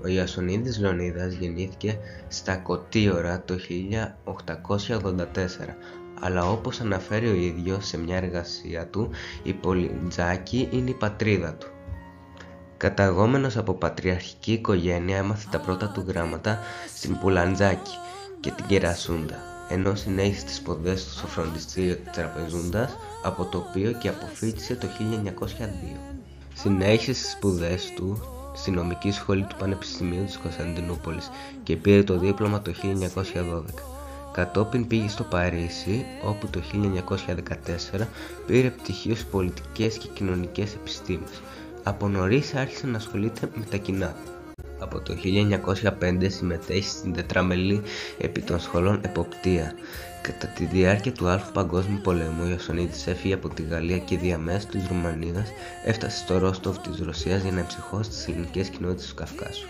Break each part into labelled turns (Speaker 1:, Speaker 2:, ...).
Speaker 1: Ο Ιασονίδης Λεωνίδας γεννήθηκε στα Κωτίωρα το 1884, αλλά όπως αναφέρει ο ίδιος σε μια εργασία του, η Πολυτζάκη είναι η πατρίδα του. Καταγόμενος από πατριαρχική οικογένεια, έμαθε τα πρώτα του γράμματα στην Πουλαντζάκη και την Κερασούντα, ενώ συνέχισε τις σπουδές του στο φροντιστήριο της Τραπεζούντας, από το οποίο και αποφοίτησε το 1902. Συνέχισε τις σπουδές του στη νομική σχολή του Πανεπιστημίου της Κωνσταντινούπολης και πήρε το δίπλωμα το 1912. Κατόπιν πήγε στο Παρίσι, όπου το 1914 πήρε πτυχίο στις πολιτικές και κοινωνικές επιστήμες. Από νωρίς άρχισε να ασχολείται με τα κοινά. Από το 1905 συμμετέχει στην τετραμελή επί των σχολών εποπτεία. Κατά τη διάρκεια του Άλφου Παγκόσμιου Πολέμου, ο Ιασονίδης έφυγε από τη Γαλλία και διαμέσου της Ρουμανίας έφτασε στο Ρόστοβ της Ρωσίας για να εμψυχώσει τις ελληνικές κοινότητες του Καυκάσου.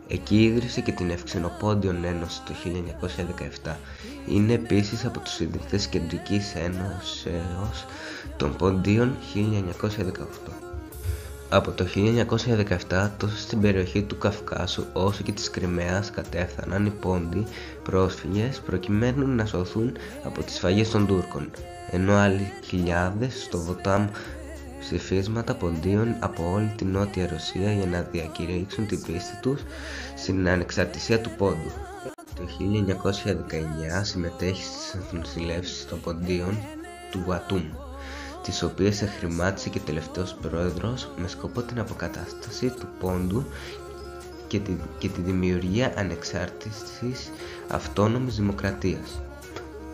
Speaker 1: Εκεί ίδρυσε και την Ευξενοπόντιον Ένωση το 1917. Είναι επίσης από τους ιδρυτές της Κεντρικής Ένωσεως των Ποντίων 1918. Από το 1917 τόσο στην περιοχή του Καυκάσου όσο και της Κριμαίας κατέφθαναν οι Πόντιοι πρόσφυγες προκειμένου να σωθούν από τις σφαγές των Τούρκων, ενώ άλλοι χιλιάδες στο Βοτάμ ψηφίσματα Ποντίων από όλη τη Νότια Ρωσία για να διακηρύξουν την πίστη τους στην ανεξαρτησία του Πόντου. Το 1919 συμμετέχει στις εθνοσυλλεύσεις των Ποντίων του Βατούμ, τις οποίες εχρημάτισε και τελευταίος πρόεδρος με σκοπό την αποκατάσταση του Πόντου και τη δημιουργία ανεξάρτητης αυτόνομης δημοκρατίας.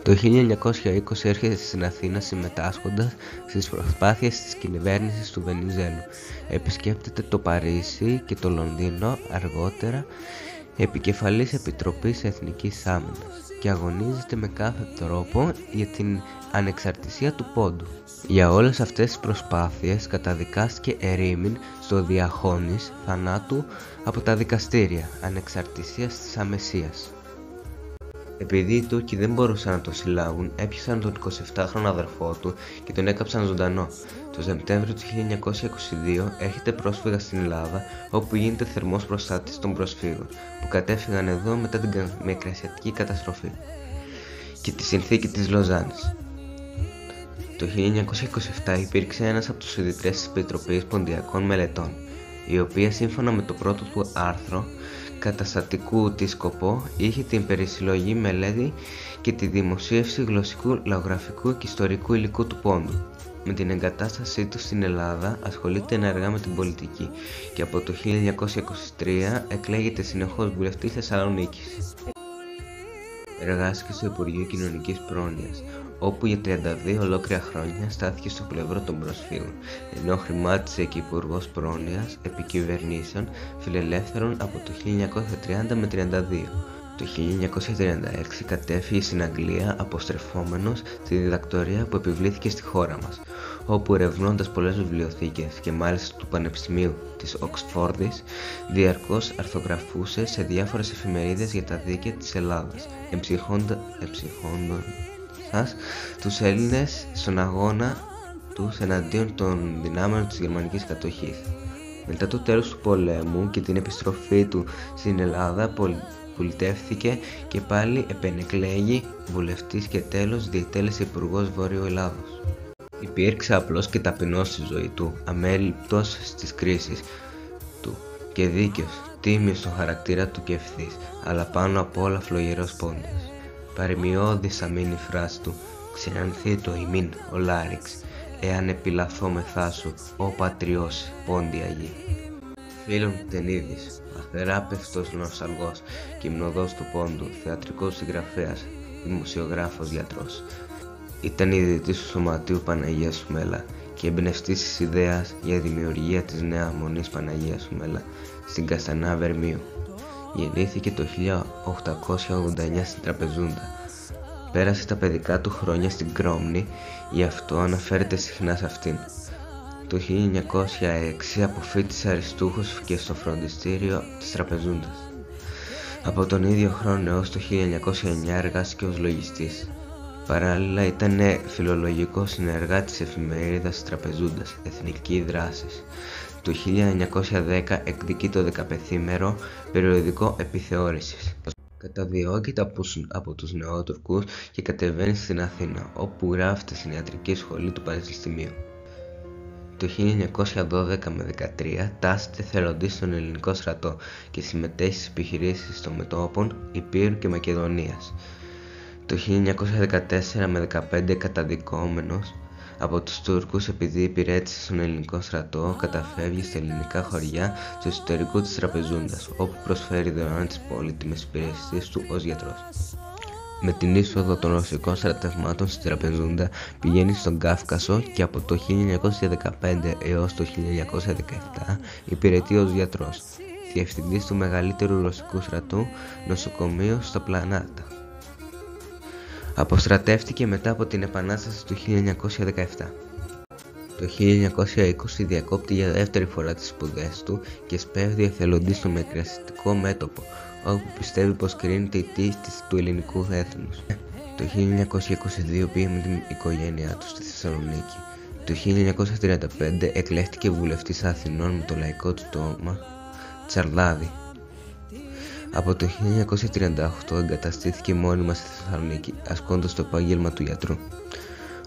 Speaker 1: Το 1920 έρχεται στην Αθήνα συμμετάσχοντας στις προσπάθειες της κυβέρνησης του Βενιζέλου. Επισκέπτεται το Παρίσι και το Λονδίνο, αργότερα επικεφαλής Επιτροπής Εθνικής Άμυνας, και αγωνίζεται με κάθε τρόπο για την ανεξαρτησία του Πόντου. Για όλες αυτές τις προσπάθειες καταδικάστηκε ερήμην στο διαχώνης θανάτου από τα δικαστήρια ανεξαρτησίας της Αμεσίας. Επειδή οι Τούρκοι δεν μπορούσαν να τον συλλάβουν, έπιασαν τον 27χρονο αδερφό του και τον έκαψαν ζωντανό. Το Σεπτέμβριο του 1922 έρχεται πρόσφυγα στην Ελλάδα, όπου γίνεται θερμός προστάτης των προσφύγων που κατέφυγαν εδώ μετά την μικρασιατική καταστροφή και τη συνθήκη της Λοζάνης. Το 1927 υπήρξε ένας από τους ιδρυτές της Επιτροπής Ποντιακών Μελετών, η οποία σύμφωνα με το πρώτο του άρθρο καταστατικού της σκοπό είχε την περισυλλογή, μελέτη και τη δημοσίευση γλωσσικού, λαογραφικού και ιστορικού υλικού του Πόντου. Με την εγκατάστασή του στην Ελλάδα ασχολείται ενεργά με την πολιτική και από το 1923 εκλέγεται συνεχώς βουλευτής Θεσσαλονίκης. Εργάστηκε στο Υπουργείο Κοινωνικής Πρόνοιας, όπου για 32 ολόκληρα χρόνια στάθηκε στο πλευρό των προσφύγων, ενώ χρημάτισε και υπουργός πρόνοιας επί κυβερνήσεων φιλελεύθερων από το 1930 με 32. Το 1936 κατέφυγε στην Αγγλία αποστρεφόμενος στη διδακτορία που επιβλήθηκε στη χώρα μας, όπου ερευνώντας πολλές βιβλιοθήκες και μάλιστα του Πανεπιστημίου της Οξφόρδης, διαρκώς αρθογραφούσε σε διάφορες εφημερίδες για τα δίκαια της Ελλάδας, εμψυχώντας τους Έλληνες στον αγώνα τους εναντίον των δυνάμεων της γερμανικής κατοχής. Μετά το τέλος του πολέμου και την επιστροφή του στην Ελλάδα, πολιτεύθηκε και πάλι επενεκλέγει βουλευτής και τέλος διετέλεσε υπουργός Βόρειο Ελλάδος. Υπήρξε απλός και ταπεινός στη ζωή του, αμέλιπτος στις κρίσεις του και δίκαιος, τίμιος στον χαρακτήρα του και ευθύς, αλλά πάνω απ' όλα φλογερός πόντιος. Παρημιώδης αμήν η φράση του, ξενανθεί το ημίν ο Λάριξ, εάν επιλαθώμεθά σου, ο πατριός πόντια γη. Φίλων Τενίδης, αθεράπευτος νοσταλγός, κυμνοδός του Πόντου, θεατρικός συγγραφέας, δημοσιογράφος, γιατρός. Ήταν ιδρυτής του Σωματείου Παναγίας Σουμέλα και εμπνευστής της ιδέας για δημιουργία της νέας μονής Παναγίας Σουμέλα στην Καστανά Βερμίου. Γεννήθηκε το 1889 στην Τραπεζούντα. Πέρασε τα παιδικά του χρόνια στην Κρόμνη, γι' αυτό αναφέρεται συχνά σε αυτήν. Το 1906 αποφοίτησε αριστούχος και στο φροντιστήριο της Τραπεζούντας. Από τον ίδιο χρόνο έως το 1909 εργάστηκε ως λογιστής. Παράλληλα ήταν φιλολογικό συνεργάτης της εφημερίδας Τραπεζούντας, Εθνική Δράσης. Το 1910 εκδικεί το 15ήμερο περιοδικό Επιθεώρησης. Καταδιώκεται από τους Νεότουρκους και κατεβαίνει στην Αθήνα, όπου γράφεται στην ιατρική σχολή του Πανεπιστημίου. Το 1912 με 13 τάσσεται εθελοντής στον ελληνικό στρατό και συμμετέχει στις επιχειρήσεις των μετώπων Υπήρου και Μακεδονίας. Το 1914 με 15 καταδικόμενος από τους Τούρκους επειδή υπηρέτησε στον ελληνικό στρατό, καταφεύγει στα ελληνικά χωριά του εσωτερικού της Τραπεζούντας, όπου προσφέρει δωρεάν τις πολύτιμες υπηρεσίες του ως γιατρός. Με την είσοδο των ρωσικών στρατευμάτων στην Τραπεζούντα πηγαίνει στον Κάφκασο και από το 1915 έως το 1917 υπηρετεί ως γιατρός, διευθυντής του μεγαλύτερου ρωσικού στρατού νοσοκομείου στο Πλανάτα. Αποστρατεύτηκε μετά από την Επανάσταση του 1917. Το 1920 διακόπτει για δεύτερη φορά τις σπουδές του και σπέβδει εθελοντής στο Μετριαστικό μέτωπο, όπου πιστεύει πως κρίνεται η τύχη του ελληνικού έθνους. Το 1922 πήγε με την οικογένειά του στη Θεσσαλονίκη. Το 1935 εκλέχτηκε βουλευτής Αθηνών με το λαϊκό του τόμα Τσαρλάδη. Από το 1938 εγκαταστήθηκε μόνιμα στη Θεσσαλονίκη, ασκώντας το επάγγελμα του γιατρού.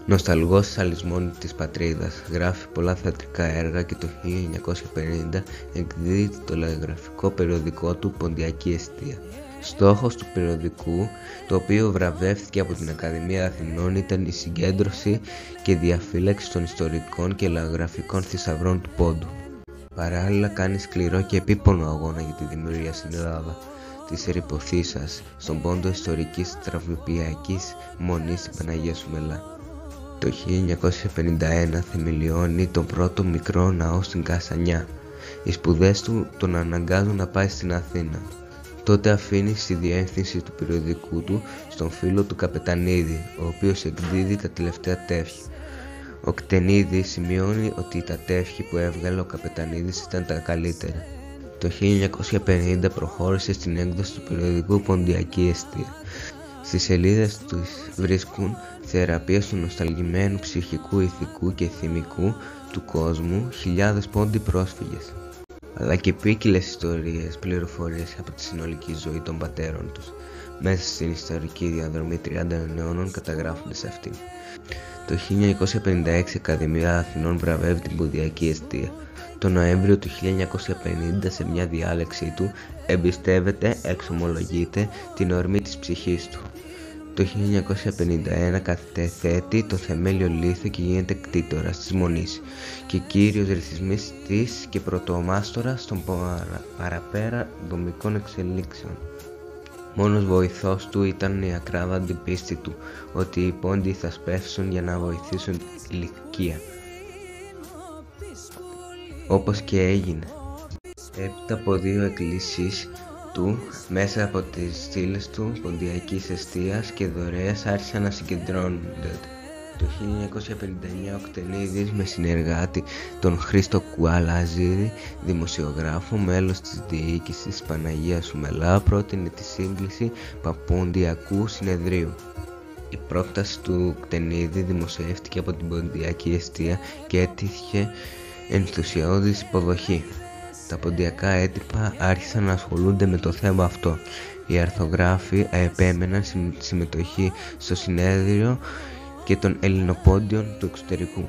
Speaker 1: Νοσταλγός της αλυσμόνητης πατρίδας, γράφει πολλά θεατρικά έργα και το 1950 εκδίδει το λογογραφικό περιοδικό του Ποντιακή Εστία. Στόχος του περιοδικού, το οποίο βραβεύτηκε από την Ακαδημία Αθηνών, ήταν η συγκέντρωση και διαφύλαξη των ιστορικών και λογογραφικών θησαυρών του Πόντου. Παράλληλα κάνει σκληρό και επίπονο αγώνα για τη δημιουργία στην Ελλάδα της Ερειποθήσας, στον Πόντο ιστορικής τραυριοποιιακής μονής στην Παναγία Σουμελά. Το 1951 θεμελιώνει τον πρώτο μικρό ναό στην Κασανιά. Οι σπουδές του τον αναγκάζουν να πάει στην Αθήνα. Τότε αφήνει στη διεύθυνση του περιοδικού του στον φίλο του Καπετανίδη, ο οποίος εκδίδει τα τελευταία τεύχη. Ο Κτενίδης σημειώνει ότι τα τεύχη που έβγαλε ο Καπετανίδης ήταν τα καλύτερα. Το 1950 προχώρησε στην έκδοση του περιοδικού Ποντιακή Εστία. Στις σελίδες τους βρίσκουν θεραπείες του νοσταλγημένου ψυχικού, ηθικού και θυμικού του κόσμου χιλιάδες πόντιοι πρόσφυγες, αλλά και ποικίλες ιστορίες, πληροφορίες από τη συνολική ζωή των πατέρων τους. Μέσα στην ιστορική διαδρομή 30 αιώνων καταγράφονται σε αυτήν. Το 1956 η Ακαδημία Αθηνών βραβεύει την Ποντιακή Εστία. Το Νοέμβριο του 1950 σε μια διάλεξή του εμπιστεύεται, εξομολογείται την ορμή της ψυχής του. Το 1951 κατεθέτει το θεμέλιο λίθο και γίνεται κτήτορας της Μονής και κύριος ρυθμιστής και πρωτομάστορας των παραπέρα δομικών εξελίξεων. Μόνος βοηθός του ήταν η ακράδαντη πίστη του ότι οι πόντιοι θα σπεύσουν για να βοηθήσουν τη Λυκία. Όπως και έγινε. Έπειτα από δύο εκκλήσεις του, μέσα από τις στήλες του Ποντιακής Εστίας και δωρεές άρχισαν να συγκεντρώνονται. Το 1959 ο Κτενίδης με συνεργάτη τον Χρήστο Κουαλαζίδη, δημοσιογράφο, μέλος της διοίκησης Παναγία Σουμελά, πρότεινε τη σύγκληση Παποντιακού Συνεδρίου. Η πρόκταση του Κτενίδη δημοσιεύτηκε από την Ποντιακή Εστία και έτυχε ενθουσιώδης υποδοχή. Τα ποντιακά έντυπα άρχισαν να ασχολούνται με το θέμα αυτό. Οι αρθογράφοι επέμεναν συμμετοχή στο συνέδριο και των Ελληνοπόντιων του εξωτερικού.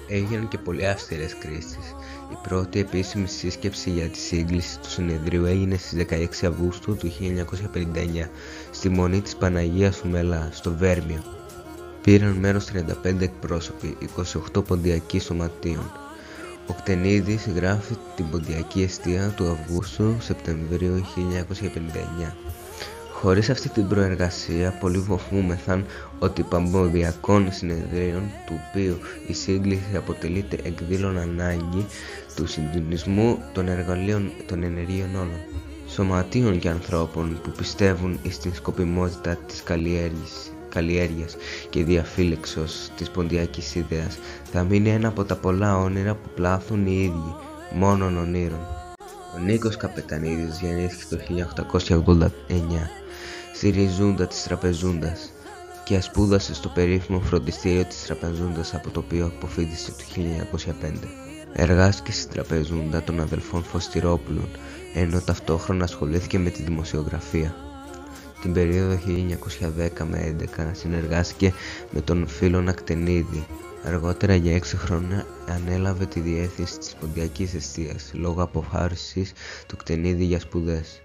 Speaker 1: Έγιναν και πολύ αυστηρές κρίσεις. Η πρώτη επίσημη σύσκεψη για τη σύγκληση του συνεδρίου έγινε στις 16 Αυγούστου του 1959 στη Μονή της Παναγίας Σουμελά, στο Βέρμιο. Πήραν μέρος 35 εκπρόσωποι 28 ποντιακοί σωματείων. Ο Κτενίδης γράφει την Ποντιακή Εστία του Αυγούστου-Σεπτεμβρίου 1959. Χωρίς αυτή την προεργασία, πολλοί φοβούμεθαν ότι παμποδιακών συνεδρίων, του οποίου η σύγκληση αποτελείται εκδήλων ανάγκη του συντονισμού των εργαλείων των ενεργείων όλων, σωματείων και ανθρώπων που πιστεύουν στην σκοπιμότητα της καλλιέργειας και διαφύλαξης της ποντιακής ιδέας, θα μείνει ένα από τα πολλά όνειρα που πλάθουν οι ίδιοι, μόνον ονείρων. Ο Νίκος Καπετανίδης γεννήθηκε το 1889 στη Ριζούντα της Τραπεζούντας. και σπούδασε στο περίφημο φροντιστήριο της Τραπεζούντας, από το οποίο αποφοίτησε το 1905. Εργάστηκε στην Τραπεζούντα των αδελφών Φωστηρόπουλων, ενώ ταυτόχρονα ασχολήθηκε με τη δημοσιογραφία. Την περίοδο 1910 με 11 συνεργάστηκε με τον Φίλωνα Κτενίδη. Αργότερα για 6 χρόνια ανέλαβε τη διεύθυνση της Ποντιακής Εστίας λόγω αποχώρησης του Κτενίδη για σπουδές.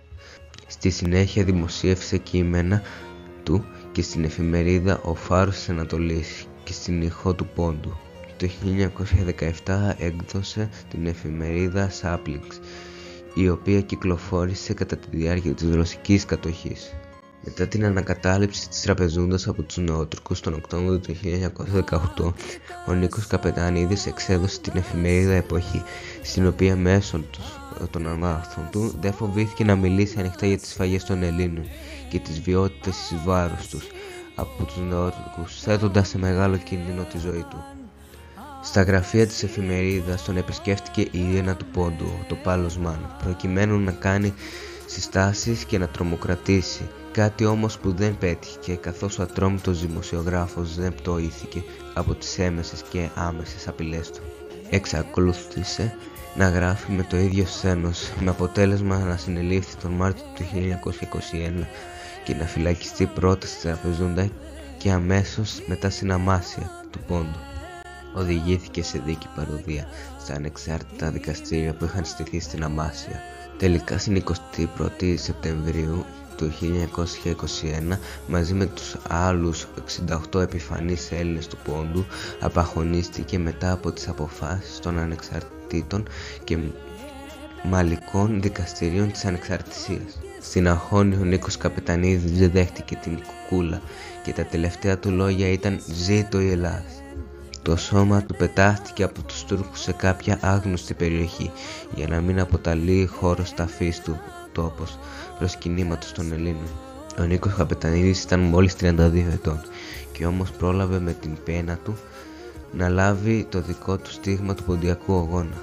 Speaker 1: Στη συνέχεια δημοσίευσε κείμενα του και στην εφημερίδα «Ο Φάρος της Ανατολής» και στην «Ηχό του Πόντου». Το 1917 έκδοσε την εφημερίδα «Σάπλινγκς», η οποία κυκλοφόρησε κατά τη διάρκεια της ρωσικής κατοχής. Μετά την ανακατάληψη της Τραπεζούντας από τους Νεότουρκους τον Οκτώβριο του 1918, ο Νίκος Καπετανίδης εξέδωσε την εφημερίδα «Εποχή», στην οποία μέσω των ανάρθρων του δεν φοβήθηκε να μιλήσει ανοιχτά για τις σφαγές των Ελλήνων και τις βιότητες εις βάρος τους από τους Νεότουρκους, θέτοντας σε μεγάλο κίνδυνο τη ζωή του. Στα γραφεία της εφημερίδας τον επισκέφτηκε η Ίενα του Πόντου, το Πάλος Μάν, προκειμένου να κάνει συστάσεις και να τρομοκρατήσει, κάτι όμως που δεν πέτυχε, καθώς ο ατρόμητος δημοσιογράφος δεν πτωήθηκε από τις έμεσες και άμεσες απειλές του. Εξακολούθησε να γράφει με το ίδιο σθένος, με αποτέλεσμα να συνελήφθη τον Μάρτιο του 1921 και να φυλακιστεί πρώτα στη Τραπεζούντα και αμέσως μετά στην Αμάσια του Πόντου. Οδηγήθηκε σε δίκη παροδία στα ανεξάρτητα δικαστήρια που είχαν στηθεί στην Αμάσια. Τελικά στην 21η Σεπτεμβρίου του 1921, μαζί με τους άλλους 68 επιφανείς Έλληνες του Πόντου, απαχωνίστηκε μετά από τις αποφάσεις των ανεξαρτήτων και μαλικών δικαστηρίων της ανεξαρτησίας. Στην αγχώνη ο Νίκος Καπετανίδης δέχτηκε την κουκούλα και τα τελευταία του λόγια ήταν «Ζήτω η Ελλάδα». Το σώμα του πετάχτηκε από τους Τούρκους σε κάποια άγνωστη περιοχή για να μην αποτελεί χώρος ταφής του τόπος προσκυνήματος των Ελλήνων. Ο Νίκος Καπετανίδης ήταν μόλις 32 ετών και όμως πρόλαβε με την πένα του να λάβει το δικό του στίγμα του ποντιακού αγώνα.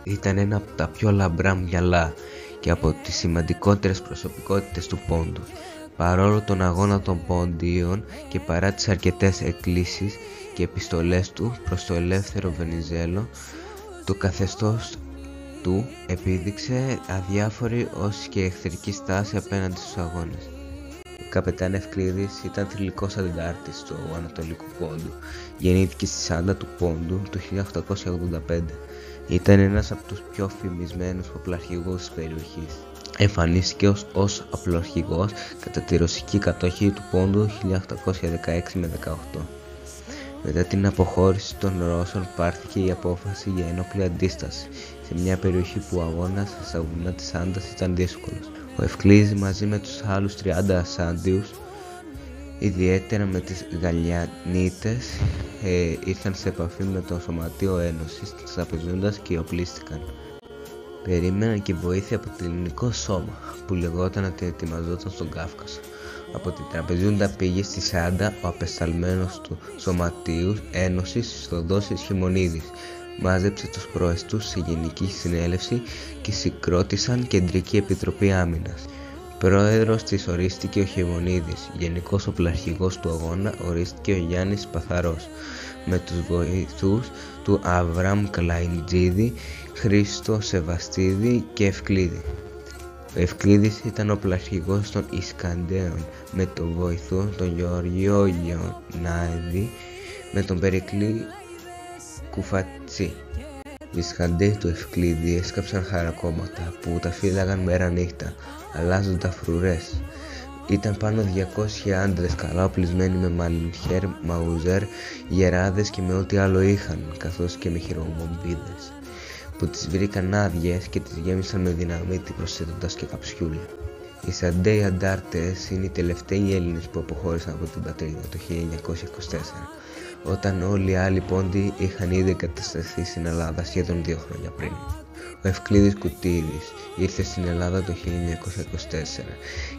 Speaker 1: Ήταν ένα από τα πιο λαμπρά μυαλά και από τις σημαντικότερες προσωπικότητες του Πόντου. Παρόλο τον αγώνα των Πόντιων και παρά τις αρκετές εκκλήσεις και επιστολές του προς το ελεύθερο Βενιζέλο, το καθεστώς του επίδειξε αδιάφορη ως και εχθρική στάση απέναντι στους αγώνες. Ο καπετάν Ευκλήδης ήταν θηλυκός αντάρτης του Ανατολικού Πόντου. Γεννήθηκε στη Σάντα του Πόντου το 1885. Ήταν ένας από τους πιο φημισμένους οπλαρχηγούς της περιοχής. Εμφανίστηκε ως οπλαρχηγός κατά τη ρωσική κατοχή του Πόντου 1816 με 18. Μετά την αποχώρηση των Ρώσων πάρθηκε η απόφαση για ένοπλη αντίσταση σε μια περιοχή που ο αγώνας στα βουνά της Σάντας ήταν δύσκολος. Ο Ευκλήδης μαζί με τους άλλους 30 ασάντιους, ιδιαίτερα με τις Γαλλιανίτες, ήρθαν σε επαφή με το Σωματείο Ένωσης της Τραπεζούντας και οπλίστηκαν. Περίμεναν και βοήθεια από το ελληνικό σώμα που λεγόταν ότι ετοιμαζόταν στον Κάφκασο. Από την Τραπεζούντα πήγε στη Σάντα ο απεσταλμένος του Σωματείου Ένωσης Θοδόσης Χειμωνίδης. Μάζεψε τους προεστούς σε γενική συνέλευση και συγκρότησαν Κεντρική Επιτροπή Άμυνας. Πρόεδρος της ορίστηκε ο Χειμωνίδης. Γενικός οπλαρχηγός του αγώνα ορίστηκε ο Γιάννης Παθαρός, με τους βοηθούς του Αβραμ Καλαϊντζίδη, Χρήστο Σεβαστίδη και Ευκλήδη. Ο Ευκλήδης ήταν οπλαρχηγός των Ισκαντέων, με τον βοηθό τον Γεωργίο Γιονάδη, με τον Περικλή Κουφατσί. Οι Ισκαντέοι του Ευκλήδη έσκαψαν χαρακόμματα που τα φύλαγαν μέρα νύχτα, αλλάζοντα φρουρές. Ήταν πάνω 200 άντρες καλά οπλισμένοι με μαλινχέρ, μαουζέρ, γεράδες και με ό,τι άλλο είχαν, καθώς και με χειροβομβίδες, που τις βρήκαν άδειες και τις γέμισαν με δυναμίτη προσθέτοντας και καψιούλια. Οι Σαντέοι αντάρτες είναι οι τελευταίοι Έλληνες που αποχώρησαν από την πατρίδα το 1924, όταν όλοι οι άλλοι πόντοι είχαν ήδη εγκατασταθεί στην Ελλάδα σχεδόν 2 χρόνια πριν. Ο Ευκλήδης Κουτίδης ήρθε στην Ελλάδα το 1924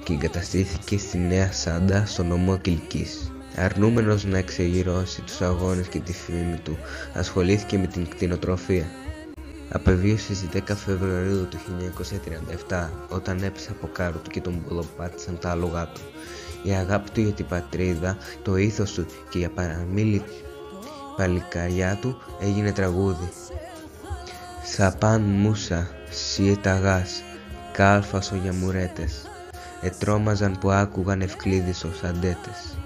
Speaker 1: και εγκαταστήθηκε στη Νέα Σάντα στο νομό Κιλκής. Αρνούμενος να εξεγειρώσει τους αγώνες και τη φήμη του, ασχολήθηκε με την κτηνοτροφία. Απεβίωσε στις 10 Φεβρουαρίου του 1937 όταν έπεσε από κάρο του και τον πολλοπάτησαν τα άλογά του. Η αγάπη του για την πατρίδα, το ήθος του και για παραμίλη παλικαριά του έγινε τραγούδι. Σαπάν μούσα, σιεταγάς, κάλφασο για μουρέτες, ετρώμαζαν που άκουγαν ευκλήδισος αντέτες.